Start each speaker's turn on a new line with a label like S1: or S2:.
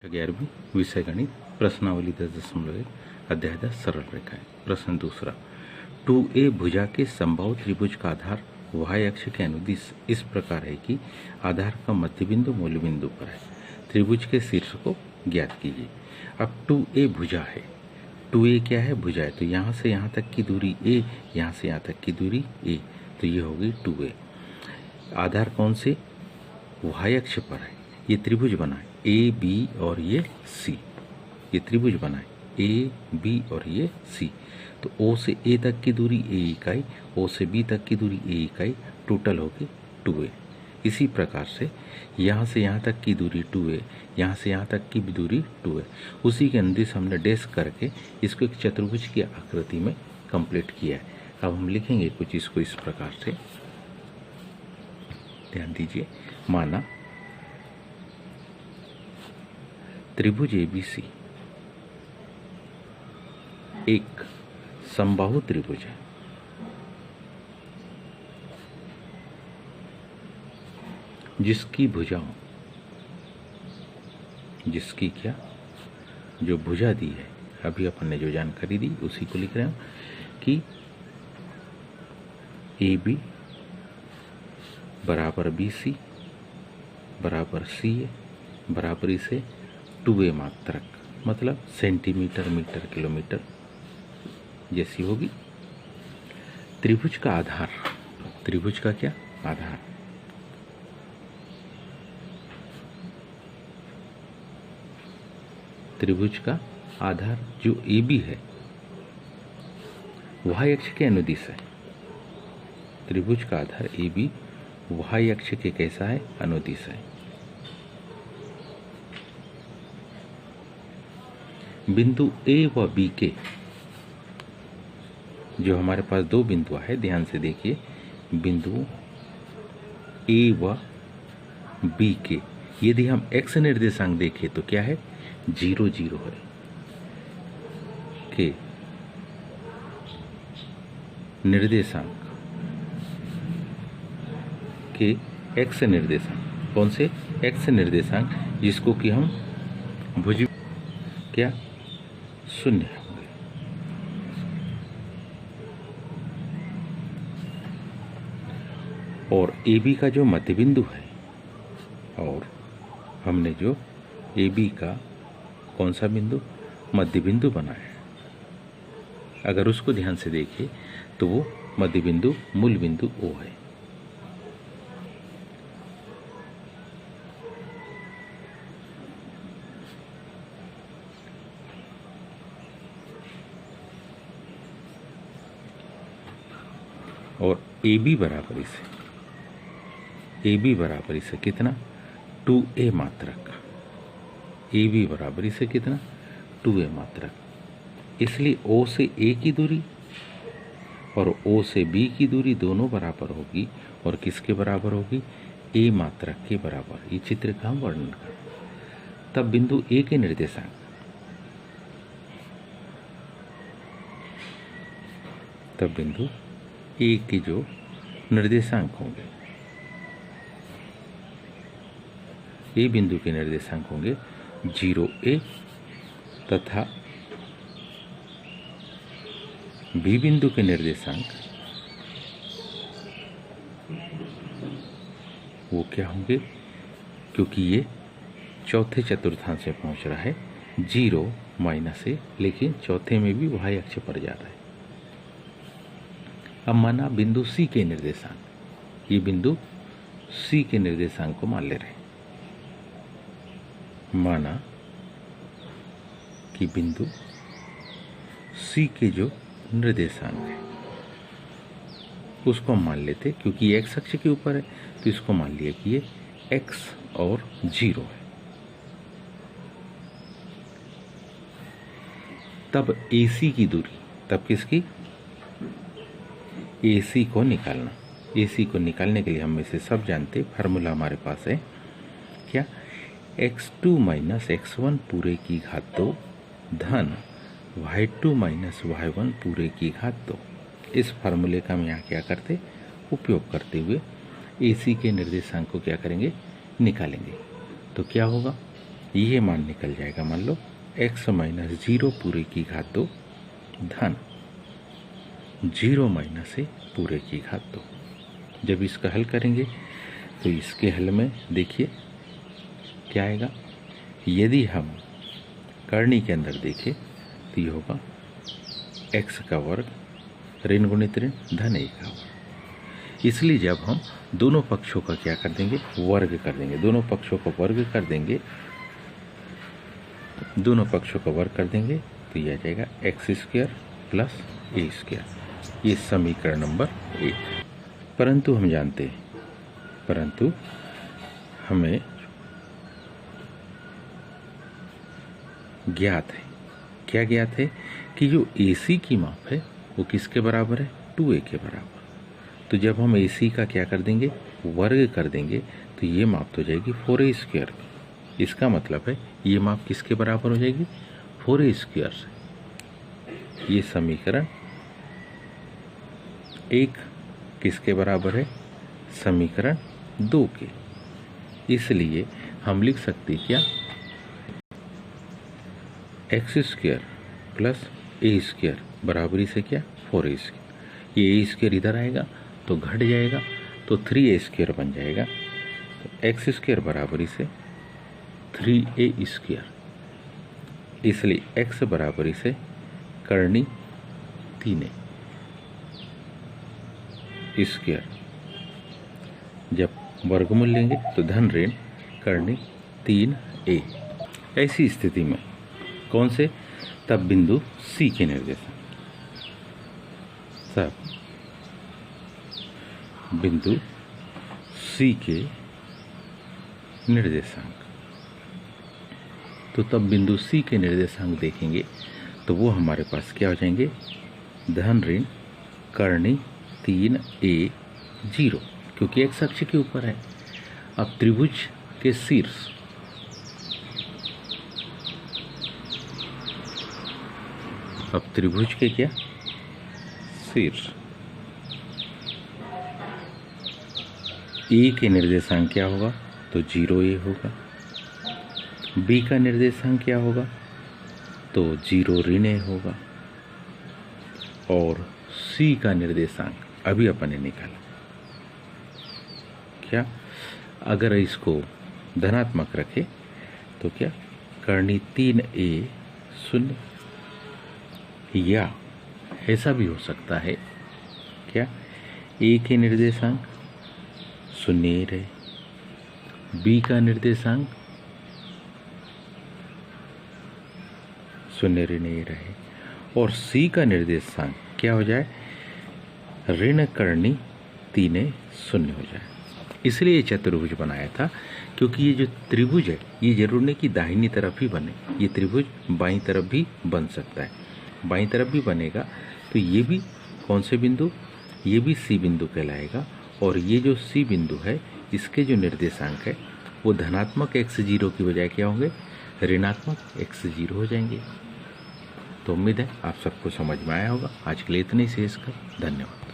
S1: 11वीं विषय गणित प्रश्नावली 10.1 अध्याय 10 सरल रेखाएं। प्रश्न दूसरा, 2a भुजा के समबाहु त्रिभुज का आधार y अक्ष के अनुदिश इस प्रकार है कि आधार का मध्य बिंदु मूल बिंदु पर है। त्रिभुज के शीर्ष को ज्ञात कीजिए। अब 2a भुजा है, 2a क्या है? भुजा है। तो यहाँ से यहाँ तक की दूरी a, यहाँ से यहाँ तक की दूरी a, तो ये होगी 2a। आधार कौन से? y अक्ष पर है। ये त्रिभुज बना है ए बी और ये सी, ये त्रिभुज बना है ए बी और ये सी। तो ओ से ए तक की दूरी ए इकाई, ओ से बी तक की दूरी ए इकाई, टोटल होगी 2a। इसी प्रकार से यहाँ से यहाँ तक की दूरी 2a, यहाँ से यहाँ तक की भी दूरी 2a। उसी के अनुदिश हमने डैश करके इसको एक चतुर्भुज की आकृति में कंप्लीट किया है। अब हम लिखेंगे कुछ इसको इस प्रकार से, ध्यान दीजिए। माना त्रिभुज ABC एक समबाहु त्रिभुज है। जिसकी भुजाओं, जिसकी क्या, जो भुजा दी है, अभी अपन ने जो जानकारी दी उसी को लिख रहे हैं कि AB बराबर BC बराबर CA बराबर इसे 2a मात्रक, मतलब सेंटीमीटर मीटर किलोमीटर जैसी होगी। त्रिभुज का आधार, त्रिभुज का क्या? आधार। त्रिभुज का आधार जो AB है y अक्ष के अनुदिश है। त्रिभुज का आधार AB y अक्ष के कैसा है? अनुदिश है। बिंदु A व B के, जो हमारे पास दो बिंदु है, ध्यान से देखिए, बिंदु A व B के यदि हम x निर्देशांक देखें तो क्या है? 0 0 है। के निर्देशांक के x निर्देशांक, कौन से? x निर्देशांक, जिसको कि हम भुज क्या 0 होंगे। और AB का जो मध्य बिंदु है, और हमने जो AB का कौन सा बिंदु? मध्य बिंदु बनाया है। अगर उसको ध्यान से देखिए तो वो मध्य बिंदु मूल बिंदु O है। और AB बराबर इसे, AB बराबर इसे कितना? 2a मात्रक। AB बराबर इसे कितना? 2a मात्रक। इसलिए O से A की दूरी और O से B की दूरी दोनों बराबर होगी। और किसके बराबर होगी? A मात्रक के बराबर। ये चित्र का हम वर्णन करें। तब बिंदु A के निर्देशांक, तब बिंदु A के जो निर्देशांक होंगे, A बिंदु के निर्देशांक होंगे 0a तथा B बिंदु के निर्देशांक वो क्या होंगे? क्योंकि ये चौथे चतुर्थांश से पहुंच रहा है 0 -a, लेकिन चौथे में भी y अक्ष पर जा रहा है। अब माना बिंदु C के निर्देशांक, ये बिंदु C के निर्देशांक को मान ले रहे हैं। माना कि बिंदु C के जो निर्देशांक है उसको हम मान लेते, क्योंकि x अक्ष के ऊपर है तो इसको मान लिया कि ये x और 0 है। तब AC की दूरी, तब किसकी? AC को निकालना। AC को निकालने के लिए हम इसे सब जानते, फार्मूला हमारे पास है क्या? x2 - x1 पूरे की घात 2 धन y2 - y1 पूरे की घात 2। इस फार्मूले का हम यहाँ क्या करते? उपयोग करते हुए AC के निर्देशांक को क्या करेंगे? निकालेंगे। तो क्या होगा? ये मान निकल जाएगा, मान लो x माइनस 0 पूरे की घात 2 धन 0 माइनस a पूरे की घात 2। जब इसका हल करेंगे तो इसके हल में देखिए क्या आएगा। यदि हम करनी के अंदर देखें तो ये होगा x का वर्ग ऋण गुणित ऋण धन a का वर्ग। इसलिए जब हम दोनों पक्षों का क्या कर देंगे, वर्ग कर देंगे, दोनों पक्षों का वर्ग कर देंगे, दोनों पक्षों का वर्ग कर देंगे तो यह आ जाएगा एक्स स्क्वायर प्लस ए स्क्वायर। ये समीकरण नंबर 1। परंतु हम जानते हैं, परंतु हमें ज्ञात है, क्या ज्ञात है कि जो AC की माप है वो किसके बराबर है, 2a के बराबर। तो जब हम AC का क्या कर देंगे, वर्ग कर देंगे तो ये माप तो जाएगी 4a स्क्वायर की। इसका मतलब है ये माप किसके बराबर हो जाएगी, 4a स्क्वायर से। ये समीकरण 1 किसके बराबर है, समीकरण 2 के। इसलिए हम लिख सकते क्या, एक्स स्क्वायर प्लस ए स्क्वायर बराबरी से क्या, 4a स्क्वायर। ये ए स्क्वायर इधर आएगा तो घट जाएगा तो 3a स्क्वायर बन जाएगा। तो एक्स स्क्वायर बराबरी से 3a स्क्वायर। इसलिए x बराबरी से करनी 3a स्क्वायर। जब वर्गमूल लेंगे तो धन ऋण करनी 3a। ऐसी स्थिति में कौन से, तब बिंदु C के निर्देशांक, तब बिंदु C के निर्देशांक, तो तब बिंदु C के निर्देशांक देखेंगे तो वो हमारे पास क्या हो जाएंगे, धन ऋण करनी 3a 0, क्योंकि x अक्ष के ऊपर है। अब त्रिभुज के शीर्ष, अब त्रिभुज के क्या, शीर्ष A के निर्देशांक क्या होगा, तो 0a होगा। B का निर्देशांक क्या होगा, तो 0 ऋण a होगा। और C का निर्देशांक अभी अपन ने निकाला क्या, अगर इसको धनात्मक रखे तो क्या, करनी 3a 0, या ऐसा भी हो सकता है क्या, A के निर्देशांक 0 रहे, B का निर्देशांक 0 ऋण a रहे, और C का निर्देशांक क्या हो जाए, ऋण करनी 3a 0 हो जाए। इसलिए ये चतुर्भुज बनाया था, क्योंकि ये जो त्रिभुज है ये जरूर नहीं कि दाहिनी तरफ ही बने, ये त्रिभुज बाईं तरफ भी बन सकता है। बाईं तरफ भी बनेगा तो ये भी कौन से बिंदु, ये भी C बिंदु कहलाएगा। और ये जो C बिंदु है इसके जो निर्देशांक है वो धनात्मक x0 की बजाय क्या होंगे, ऋणात्मक x0 हो जाएंगे। तो उम्मीद है आप सबको समझ में आया होगा। आज के लिए इतने ही शेष कर, धन्यवाद।